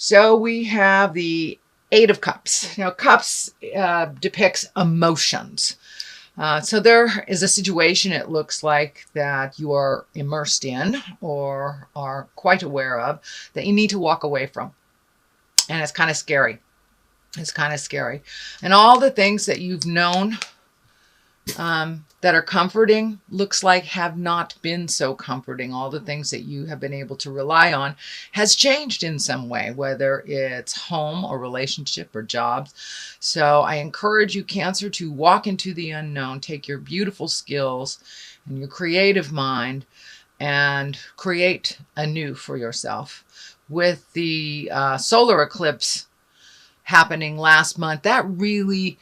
So we have the Eight of Cups. Now, Cups depicts emotions. So there is a situation, it looks like, that you are immersed in or are quite aware of that you need to walk away from. And it's kind of scary. It's kind of scary. And all the things that you've known that are comforting, looks like have not been so comforting. All the things that you have been able to rely on has changed in some way, whether it's home or relationship or jobs. So I encourage you, Cancer, to walk into the unknown, take your beautiful skills and your creative mind and create anew for yourself. With the solar eclipse happening last month, that really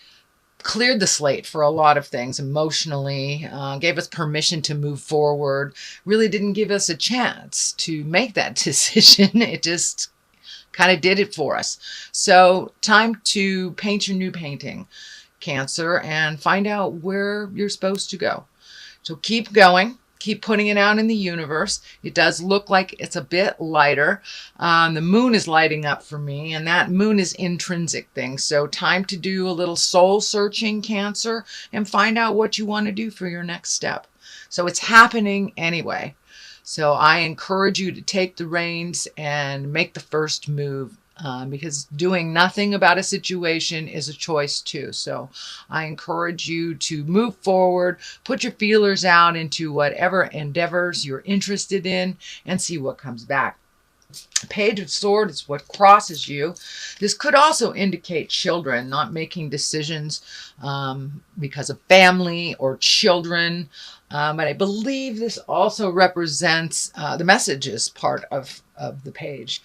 cleared the slate for a lot of things emotionally, gave us permission to move forward, really didn't give us a chance to make that decision. It just kind of did it for us. So time to paint your new painting, Cancer, and find out where you're supposed to go. So keep going. Keep putting it out in the universe. It does look like it's a bit lighter. The moon is lighting up for me, and that moon is intrinsic things. So time to do a little soul searching, Cancer, and find out what you want to do for your next step. So it's happening anyway. So I encourage you to take the reins and make the first move. Because doing nothing about a situation is a choice too. So I encourage you to move forward, put your feelers out into whatever endeavors you're interested in, and see what comes back. Page of Swords is what crosses you. This could also indicate children not making decisions because of family or children. But I believe this also represents the messages part of the page.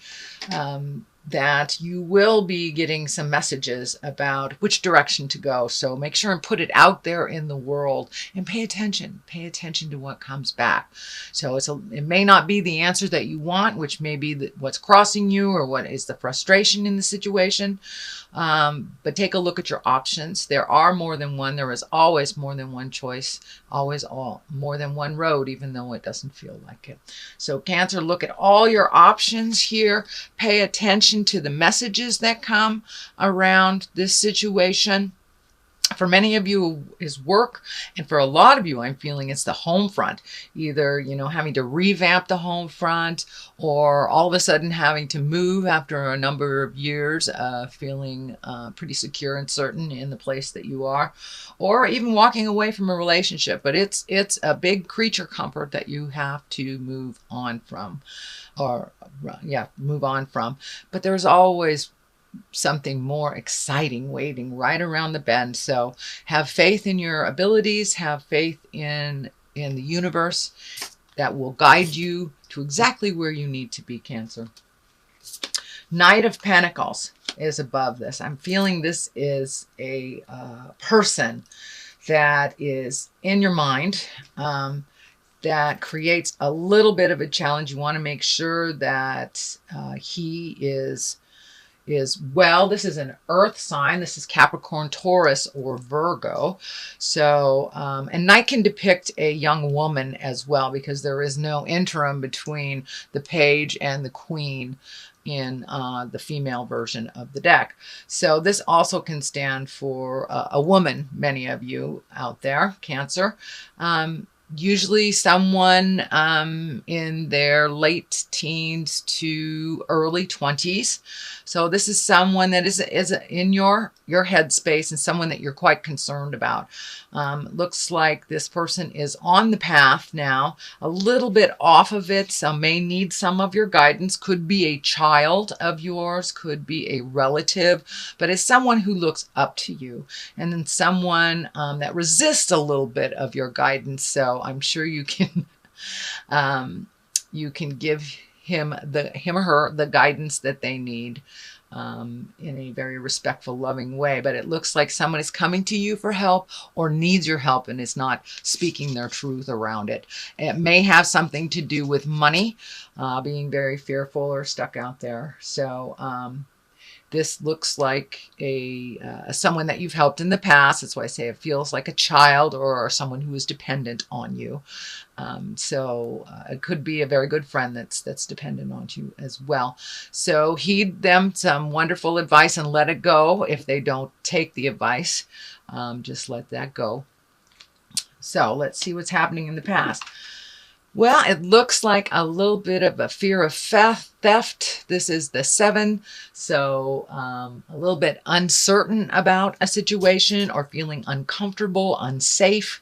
That you will be getting some messages about which direction to go. So make sure and put it out there in the world and pay attention. Pay attention to what comes back. So it may not be the answer that you want, which may be what's crossing you or what is the frustration in the situation. But take a look at your options. There are more than one. There is always more than one choice. Always more than one road, even though it doesn't feel like it. So Cancer, look at all your options here. Pay attention to the messages that come around this situation. For many of you is work, and for a lot of you, I'm feeling it's the home front. Either, having to revamp the home front, or all of a sudden having to move after a number of years, feeling pretty secure and certain in the place that you are, or even walking away from a relationship. But it's a big creature comfort that you have to move on from, move on from. But there's always something more exciting waiting right around the bend. So have faith in your abilities, have faith in the universe that will guide you to exactly where you need to be, Cancer. Knight of Pentacles is above this. I'm feeling this is a person that is in your mind, that creates a little bit of a challenge. You want to make sure that he is well. This is an earth sign. This is Capricorn, Taurus, or Virgo. So, and Knight can depict a young woman as well, because there is no interim between the page and the queen in the female version of the deck. So this also can stand for a woman, many of you out there, Cancer. Usually someone in their late teens to early 20s. So this is someone that is in your headspace and someone that you're quite concerned about. Looks like this person is on the path now, a little bit off of it. Some may need some of your guidance. Could be a child of yours, could be a relative, but it's someone who looks up to you, and then someone that resists a little bit of your guidance. So I'm sure you can give him or her the guidance that they need in a very respectful, loving way. But it looks like someone is coming to you for help or needs your help and is not speaking their truth around it. It may have something to do with money, being very fearful or stuck out there. So This looks like someone that you've helped in the past. That's why I say it feels like a child or someone who is dependent on you. It could be a very good friend that's dependent on you as well. So heed them some wonderful advice and let it go. If they don't take the advice, just let that go. So let's see what's happening in the past. Well, it looks like a little bit of a fear of theft. This is the 7. So a little bit uncertain about a situation or feeling uncomfortable, unsafe,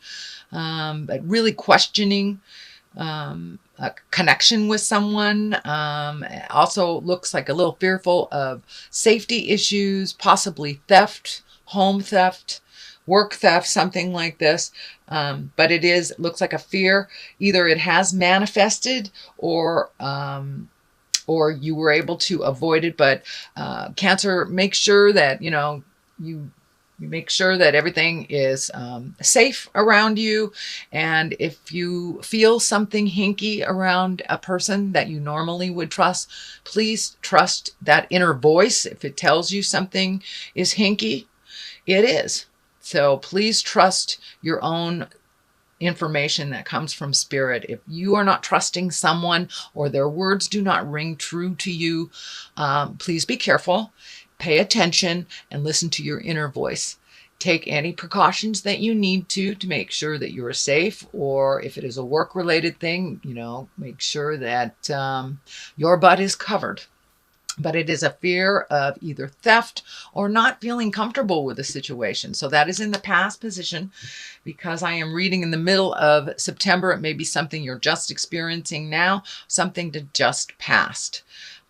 but really questioning a connection with someone. Also looks like a little fearful of safety issues, possibly theft, home theft, work theft, something like this. But looks like a fear. Either it has manifested or you were able to avoid it. But Cancer, make sure that, you make sure that everything is safe around you. And if you feel something hinky around a person that you normally would trust, please trust that inner voice. If it tells you something is hinky, it is. So please trust your own information that comes from spirit. If you are not trusting someone or their words do not ring true to you, please be careful, pay attention, and listen to your inner voice. Take any precautions that you need to make sure that you are safe, or if it is a work-related thing, make sure that your butt is covered. But it is a fear of either theft or not feeling comfortable with the situation. So that is in the past position. Because I am reading in the middle of September, it may be something you're just experiencing now, something to just past.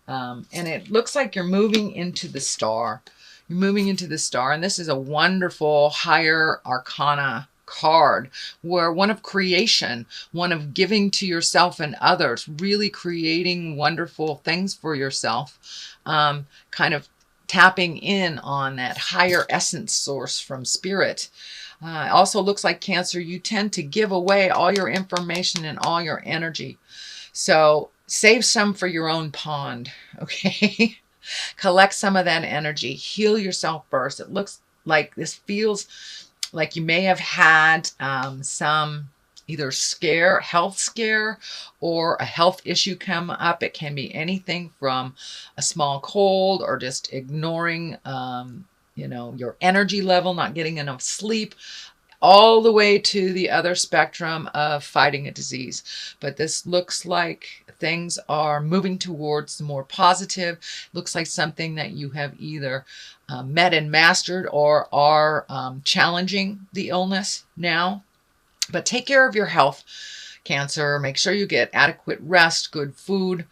And it looks like you're moving into the star. You're moving into the star, and this is a wonderful higher arcana card, where one of creation, one of giving to yourself and others, really creating wonderful things for yourself, kind of tapping in on that higher essence source from spirit. It also looks like, Cancer, you tend to give away all your information and all your energy. So save some for your own pond, okay? Collect some of that energy. Heal yourself first. It looks like this feels like you may have had some either health scare, or a health issue come up. It can be anything from a small cold or just ignoring, your energy level, not getting enough sleep, all the way to the other spectrum of fighting a disease. But this looks like things are moving towards the more positive. Looks like something that you have either met and mastered or are challenging the illness now. But take care of your health, Cancer. Make sure you get adequate rest, good food.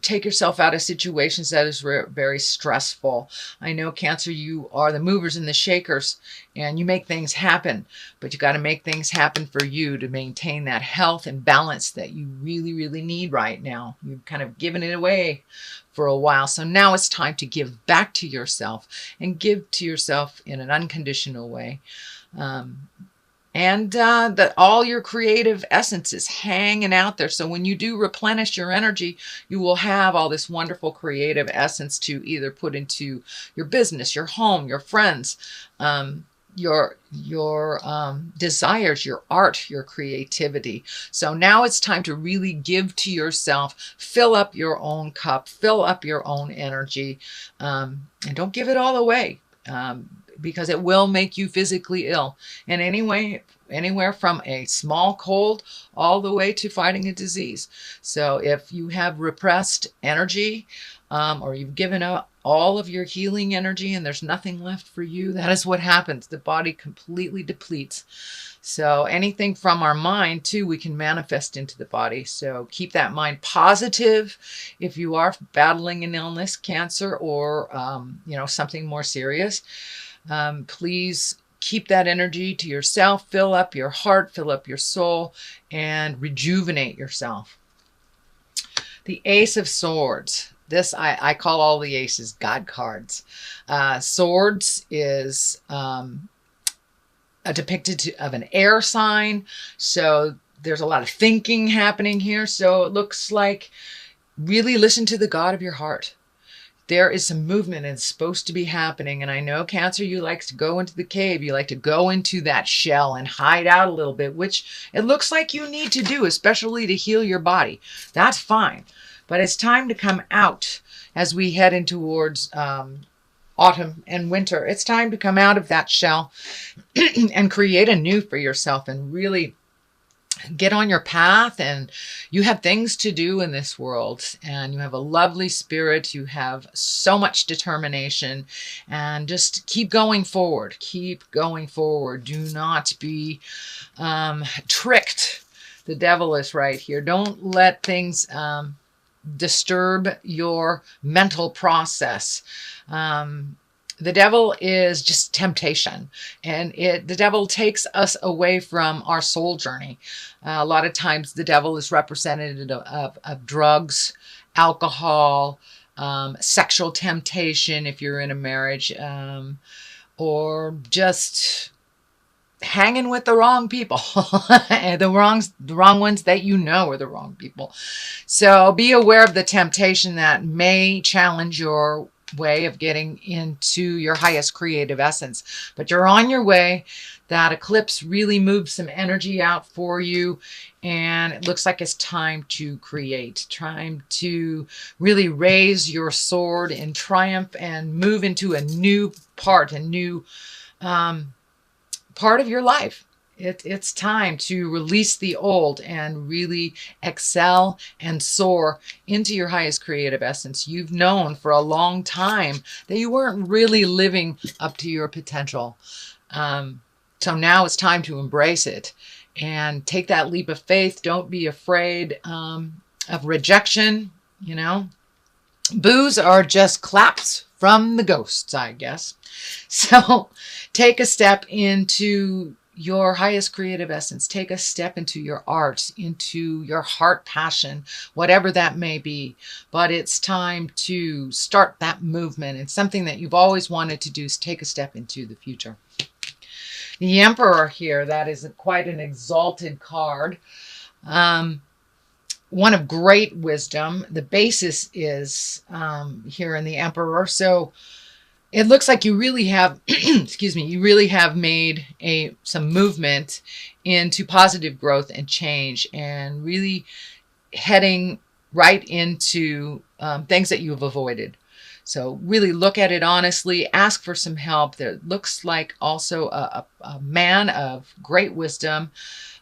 Take yourself out of situations that is very stressful. I know, Cancer, you are the movers and the shakers, and you make things happen, but you got to make things happen for you to maintain that health and balance that you really, really need right now. You've kind of given it away for a while. So now it's time to give back to yourself, and give to yourself in an unconditional way. And that all your creative essence is hanging out there. So when you do replenish your energy, you will have all this wonderful creative essence to either put into your business, your home, your friends, your desires, your art, your creativity. So now it's time to really give to yourself, fill up your own cup, fill up your own energy, and don't give it all away. Because it will make you physically ill. And anywhere from a small cold all the way to fighting a disease. So if you have repressed energy, or you've given up all of your healing energy and there's nothing left for you, that is what happens. The body completely depletes. So anything from our mind too, we can manifest into the body. So keep that mind positive if you are battling an illness, Cancer, or something more serious. Please keep that energy to yourself, fill up your heart, fill up your soul, and rejuvenate yourself. The Ace of Swords. This, I call all the aces God cards. Swords is depicted of an air sign. So there's a lot of thinking happening here. So it looks like really listen to the God of your heart. there is some movement and it's supposed to be happening. And I know, Cancer, you like to go into the cave. You like to go into that shell and hide out a little bit, which it looks like you need to do, especially to heal your body. That's fine. But it's time to come out as we head in towards autumn and winter. It's time to come out of that shell and create a new for yourself and really get on your path. And you have things to do in this world, and you have a lovely spirit. You have so much determination, and just keep going forward. Keep going forward. Do not be tricked. The devil is right here. Don't let things disturb your mental process. The devil is just temptation, and the devil takes us away from our soul journey. A lot of times the devil is represented of drugs, alcohol, sexual temptation if you're in a marriage, or just hanging with the wrong people, the wrong ones that you know are the wrong people. So be aware of the temptation that may challenge your way of getting into your highest creative essence. But you're on your way. That eclipse really moved some energy out for you, and it looks like it's time to create, time to really raise your sword in triumph and move into a new part, part of your life. It's time to release the old and really excel and soar into your highest creative essence. You've known for a long time that you weren't really living up to your potential. So now it's time to embrace it and take that leap of faith. Don't be afraid of rejection. You know, boos are just claps from the ghosts, I guess. So take a step into your highest creative essence. Take a step into your art, into your heart passion, whatever that may be. But it's time to start that movement. And something that you've always wanted to do is take a step into the future. The Emperor here, that is quite an exalted card. One of great wisdom. The basis is here in the Emperor. So it looks like you really have, excuse me, you really have made some movement into positive growth and change, and really heading right into things that you have avoided. So really look at it honestly, ask for some help. There looks like also a man of great wisdom.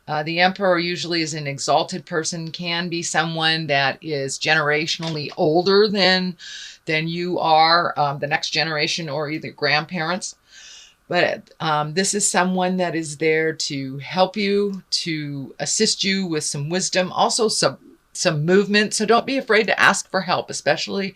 The Emperor usually is an exalted person, can be someone that is generationally older than you are, the next generation, or either grandparents. But this is someone that is there to help you, to assist you with some wisdom, also some movement. So don't be afraid to ask for help, especially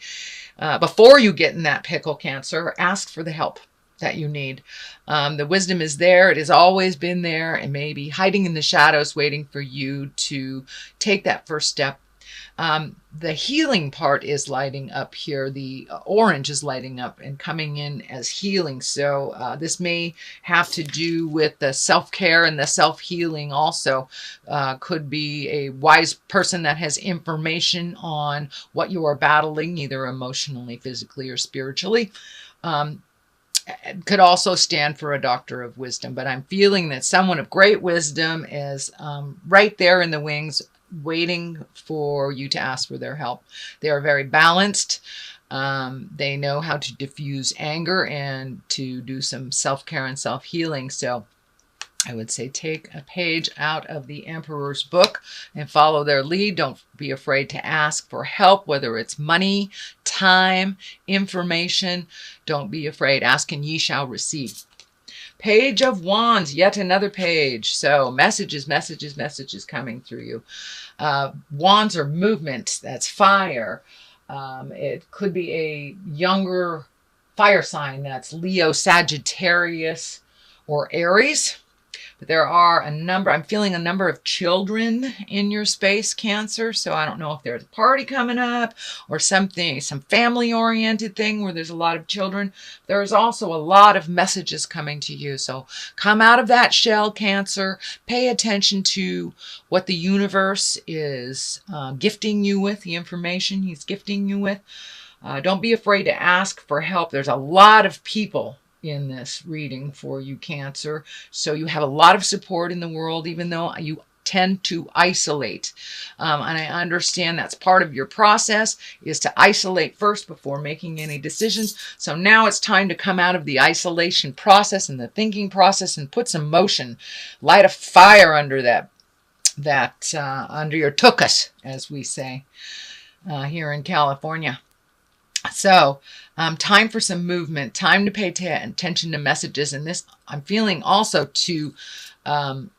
before you get in that pickle, Cancer. Ask for the help that you need. The wisdom is there. It has always been there, and maybe hiding in the shadows, waiting for you to take that first step. The healing part is lighting up here. The orange is lighting up and coming in as healing. So this may have to do with the self-care and the self-healing also. Could be a wise person that has information on what you are battling, either emotionally, physically, or spiritually. It could also stand for a doctor of wisdom, but I'm feeling that someone of great wisdom is right there in the wings, waiting for you to ask for their help. They are very balanced. They know how to diffuse anger and to do some self-care and self-healing. So I would say take a page out of the Emperor's book and follow their lead. Don't be afraid to ask for help, whether it's money, time, information. Don't be afraid. Ask and ye shall receive. Page of Wands, yet another page. So messages coming through you. Wands are movement. That's fire. It could be a younger fire sign. That's Leo, Sagittarius, or Aries. But there are I'm feeling a number of children in your space, Cancer. So I don't know if there's a party coming up or something, some family-oriented thing where there's a lot of children. There's also a lot of messages coming to you. So come out of that shell, Cancer. Pay attention to what the universe is gifting you with, the information he's gifting you with. Don't be afraid to ask for help. There's a lot of people in this reading for you, Cancer. So you have a lot of support in the world, even though you tend to isolate. And I understand that's part of your process, is to isolate first before making any decisions. So now it's time to come out of the isolation process and the thinking process and put some motion, light a fire under under your tuchus, as we say here in California. So time for some movement, time to pay attention to messages. And this, I'm feeling also to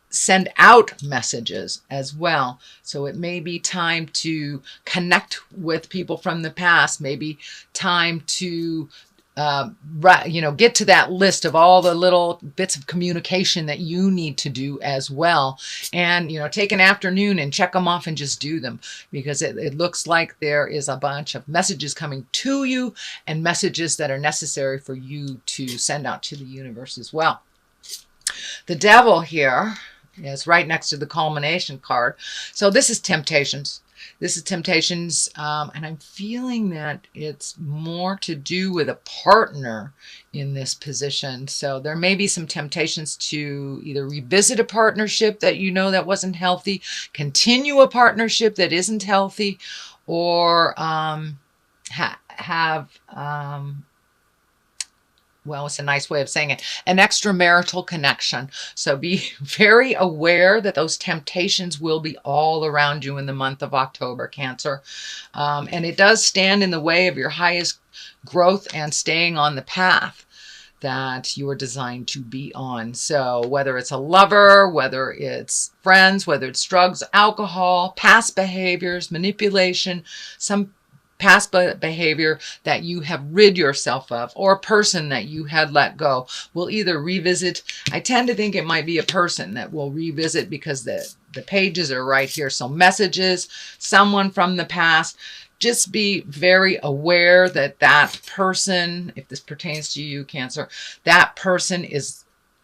send out messages as well. So it may be time to connect with people from the past, maybe time to get to that list of all the little bits of communication that you need to do as well. And, take an afternoon and check them off and just do them, because it looks like there is a bunch of messages coming to you and messages that are necessary for you to send out to the universe as well. The Devil here is right next to the culmination card. So this is temptations. This is temptations, and I'm feeling that it's more to do with a partner in this position. So there may be some temptations to either revisit a partnership that that wasn't healthy, continue a partnership that isn't healthy, or have well, it's a nice way of saying it, an extramarital connection. So be very aware that those temptations will be all around you in the month of October, Cancer. And it does stand in the way of your highest growth and staying on the path that you are designed to be on. So whether it's a lover, whether it's friends, whether it's drugs, alcohol, past behaviors, manipulation, some past behavior that you have rid yourself of, or a person that you had let go, will either revisit. I tend to think it might be a person that will revisit, because the pages are right here. So messages, someone from the past. Just be very aware that that person, if this pertains to you, Cancer, that person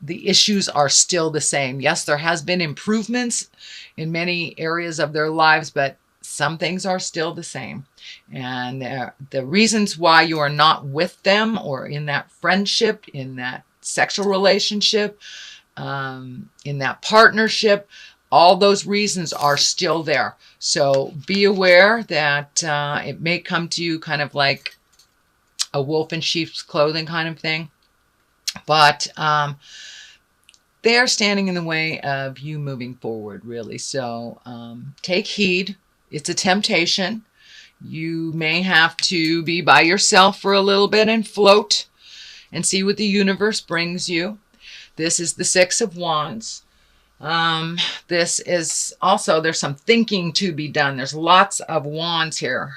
the issues are still the same. Yes, there has been improvements in many areas of their lives, but some things are still the same. And the reasons why you are not with them, or in that friendship, in that sexual relationship, in that partnership, all those reasons are still there. So be aware that it may come to you kind of like a wolf in sheep's clothing kind of thing. But they are standing in the way of you moving forward, really. So take heed. It's a temptation. You may have to be by yourself for a little bit and float and see what the universe brings you. This is the Six of Wands. This is also, there's some thinking to be done. There's lots of wands here.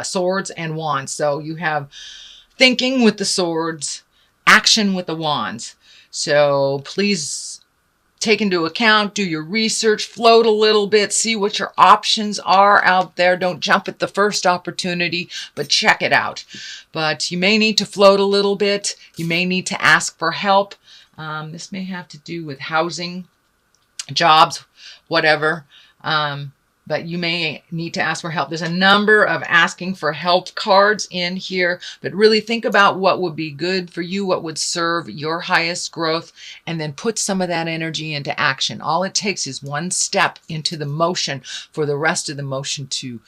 Swords and wands. So you have thinking with the swords, action with the wands. So please take into account, do your research, float a little bit, see what your options are out there. Don't jump at the first opportunity, but check it out. But you may need to float a little bit. You may need to ask for help. This may have to do with housing, jobs, whatever. But you may need to ask for help. There's a number of asking for help cards in here, but really think about what would be good for you, what would serve your highest growth, and then put some of that energy into action. All it takes is one step into the motion for the rest of the motion to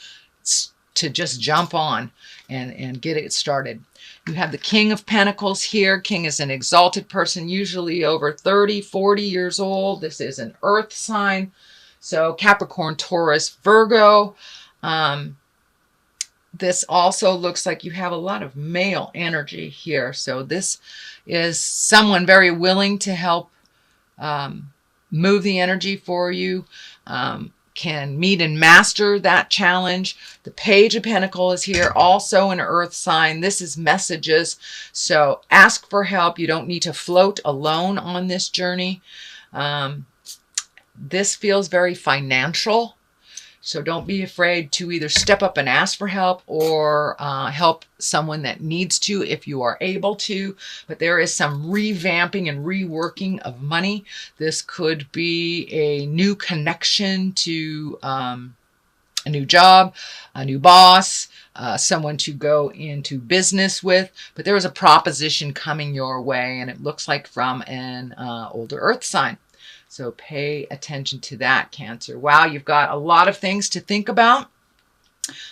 just jump on and get it started. You have the King of Pentacles here. King is an exalted person, usually over 30, 40 years old. This is an earth sign. So Capricorn, Taurus, Virgo. This also looks like you have a lot of male energy here. So this is someone very willing to help move the energy for you, can meet and master that challenge. The Page of Pentacles is here, also an earth sign. This is messages. So ask for help. You don't need to float alone on this journey. This feels very financial, so don't be afraid to either step up and ask for help, or help someone that needs to if you are able to. But there is some revamping and reworking of money. This could be a new connection to a new job, a new boss, someone to go into business with. But there is a proposition coming your way, and it looks like from an older earth sign. So pay attention to that, Cancer. Wow, you've got a lot of things to think about.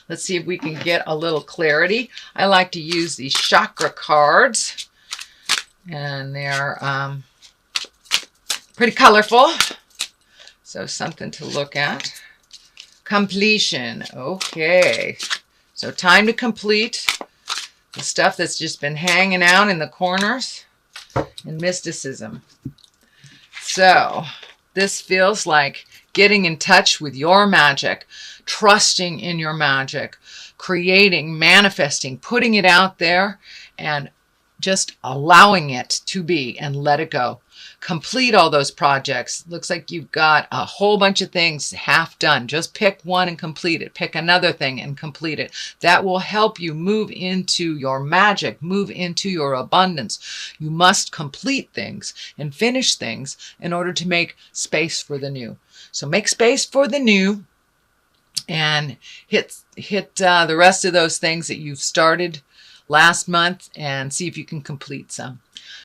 Let's see if we can get a little clarity. I like to use these chakra cards, and they're pretty colorful. So something to look at. Completion. Okay. So time to complete the stuff that's just been hanging out in the corners, and mysticism. So this feels like getting in touch with your magic, trusting in your magic, creating, manifesting, putting it out there, and just allowing it to be and let it go. Complete all those projects. Looks like you've got a whole bunch of things half done. Just pick one and complete it. Pick another thing and complete it. That will help you move into your magic, move into your abundance. You must complete things and finish things in order to make space for the new. So make space for the new, and hit the rest of those things that you've started last month and see if you can complete some.